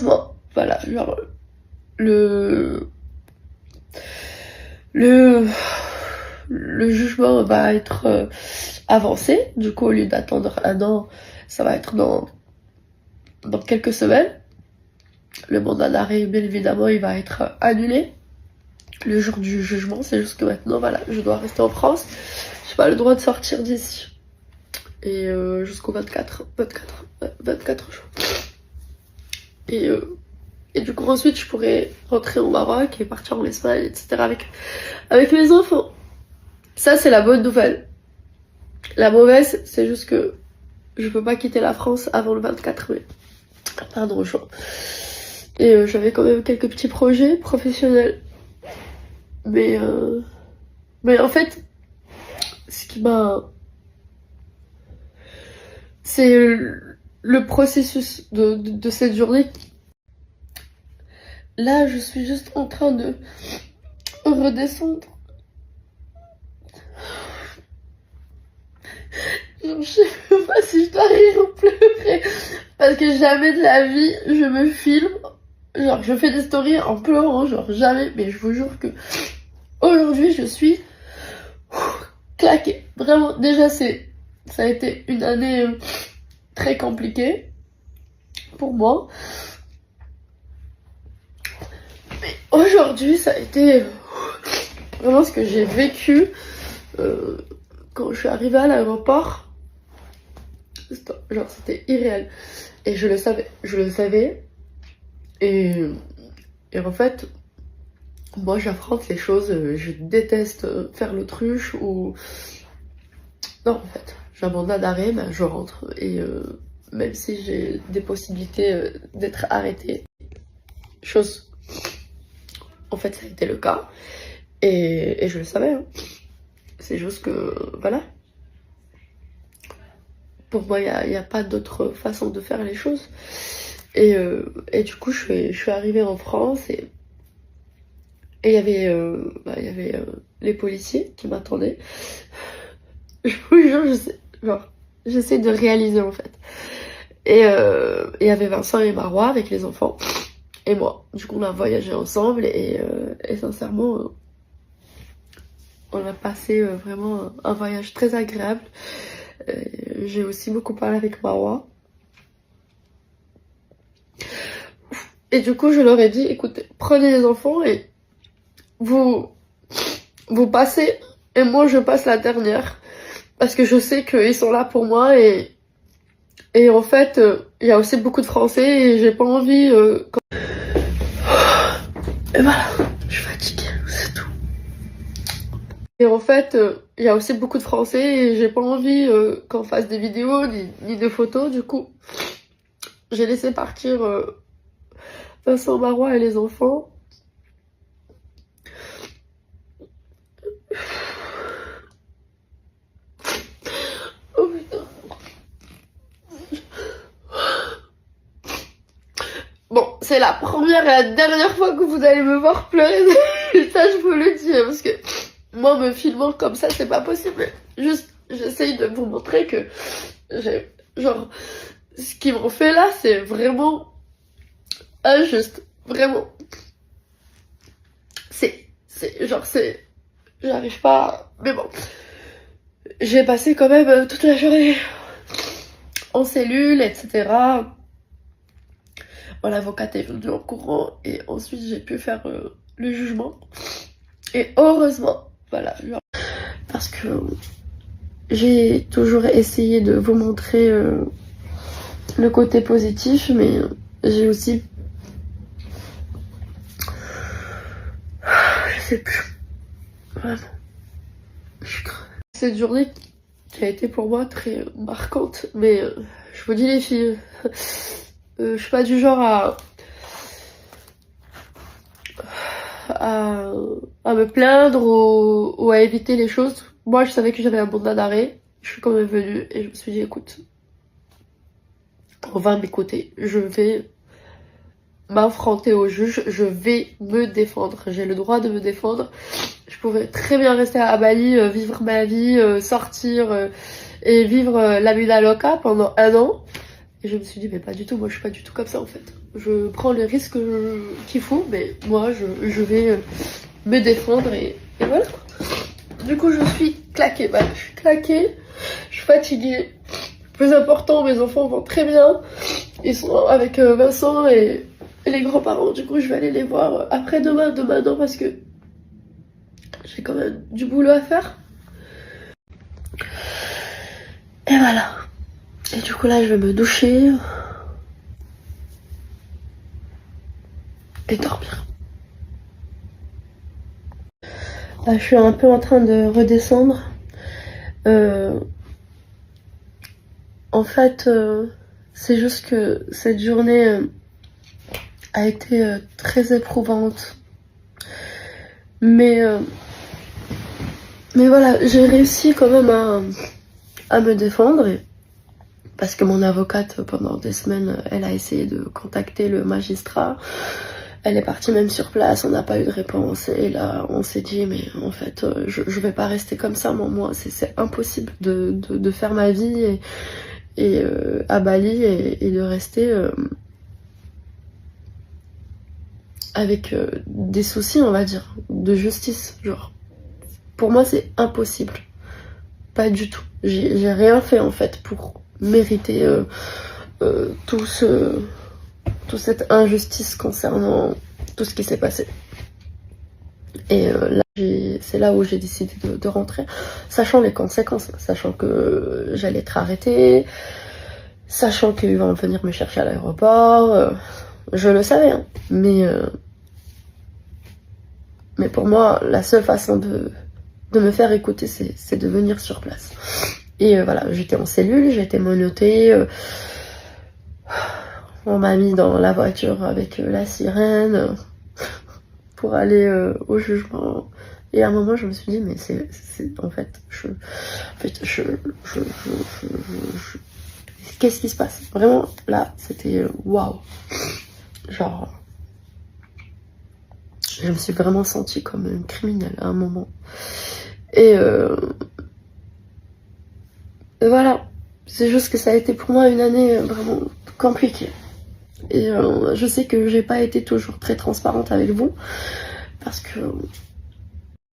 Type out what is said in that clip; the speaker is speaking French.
heureusement, voilà, genre, le, le, le jugement va être avancé. Du coup, au lieu d'attendre 1 an, ça va être dans quelques semaines. Le mandat d'arrêt, bien évidemment, il va être annulé le jour du jugement. C'est juste que maintenant, voilà, je dois rester en France. J'ai pas le droit de sortir d'ici. Et jusqu'au 24 jours. Et du coup, ensuite, je pourrais rentrer au Maroc et partir en Espagne, etc. avec mes enfants. Ça, c'est la bonne nouvelle. La mauvaise, c'est juste que je peux pas quitter la France avant le 24 mai. Pardon, juin. Et j'avais quand même quelques petits projets professionnels. Mais en fait, ce qui m'a... C'est le processus de cette journée. Là, je suis juste en train de redescendre. Je sais pas si je dois rire ou pleurer. Parce que jamais de la vie, je me filme. Genre, je fais des stories en pleurant, genre jamais. Mais je vous jure que aujourd'hui, je suis claquée. Vraiment, déjà, ça a été une année très compliquée pour moi. Mais aujourd'hui, ça a été vraiment ce que j'ai vécu quand je suis arrivée à l'aéroport. Genre, c'était irréel. Et je le savais. Et en fait, moi, j'affronte les choses. Je déteste faire l'autruche ou... Non, en fait, j'ai un mandat d'arrêt, ben, je rentre. Et même si j'ai des possibilités d'être arrêtée, chose... En fait, ça a été le cas. Et je le savais. Hein. C'est juste que, voilà. Pour moi, il n'y a pas d'autre façon de faire les choses. Et du coup, je suis arrivée en France et il y avait les policiers qui m'attendaient. Je vous jure, j'essaie de réaliser en fait. Et il y avait Vincent et Marois avec les enfants et moi. Du coup, on a voyagé ensemble et sincèrement, on a passé vraiment un voyage très agréable. J'ai aussi beaucoup parlé avec Marois. Et du coup, je leur ai dit, écoutez, prenez les enfants et vous passez et moi je passe la dernière. Parce que je sais qu'ils sont là pour moi et en fait, il y a aussi beaucoup de Français et j'ai pas envie... Et voilà, je suis fatiguée, c'est tout. Et en fait, il y a aussi beaucoup de Français et j'ai pas envie qu'on fasse des vidéos ni de photos. Du coup, j'ai laissé partir Vincent Marois et les enfants. Oh putain. Bon, c'est la première et la dernière fois que vous allez me voir pleurer. Ça, je vous le dis, parce que moi, me filmant comme ça, c'est pas possible. Juste, j'essaye de vous montrer que genre, ce qu'ils m'ont fait là, c'est vraiment injuste. Vraiment. J'arrive pas... Mais bon. J'ai passé quand même toute la journée en cellule, etc. Bon, l'avocate est venue en courant et ensuite j'ai pu faire le jugement. Et heureusement, voilà, genre, parce que j'ai toujours essayé de vous montrer le côté positif, mais j'ai aussi... Je sais plus. Vraiment. Je suis crevée. Cette journée qui a été pour moi très marquante, mais je vous dis les filles, je suis pas du genre à me plaindre ou à éviter les choses. Moi, je savais que j'avais un mandat d'arrêt. Je suis quand même venue et je me suis dit, écoute, on va m'écouter. Je vais m'affronter au juge. Je vais me défendre. J'ai le droit de me défendre. Je pourrais très bien rester à Bali, vivre ma vie, sortir et vivre la vida loca pendant 1 an. Et je me suis dit, mais pas du tout, moi je suis pas du tout comme ça en fait. Je prends les risques qu'il faut, mais moi je vais me défendre et voilà. Du coup, je suis claquée, voilà, je suis claquée, je suis fatiguée. Plus important, mes enfants vont très bien. Ils sont avec Vincent et les grands-parents. Du coup, je vais aller les voir après-demain, demain non, parce que j'ai quand même du boulot à faire. Et voilà. Et du coup, là, je vais me doucher et dormir. Là, je suis un peu en train de redescendre. En fait, c'est juste que cette journée a été très éprouvante. Mais voilà, j'ai réussi quand même à me défendre. Parce que mon avocate, pendant des semaines, elle a essayé de contacter le magistrat. Elle est partie même sur place, on n'a pas eu de réponse. Et là, on s'est dit, mais en fait, je vais pas rester comme ça. Moi, c'est impossible de faire ma vie et à Bali et de rester avec des soucis, on va dire, de justice. Genre, pour moi, c'est impossible. Pas du tout. J'ai rien fait, en fait, pour mériter toute cette injustice concernant tout ce qui s'est passé. Et là, c'est là où j'ai décidé de rentrer, sachant les conséquences, sachant que j'allais être arrêtée, sachant qu'ils vont venir me chercher à l'aéroport. Je le savais, hein, mais pour moi, la seule façon de me faire écouter, c'est de venir sur place. Et voilà, j'étais en cellule, j'ai été menottée. On m'a mis dans la voiture avec la sirène pour aller au jugement. Et à un moment, je me suis dit, mais c'est en fait, qu'est-ce qui se passe? Vraiment, là, c'était waouh. Genre, je me suis vraiment sentie comme une criminelle à un moment. Et voilà, c'est juste que ça a été pour moi une année vraiment compliquée. Et je sais que j'ai pas été toujours très transparente avec vous, parce que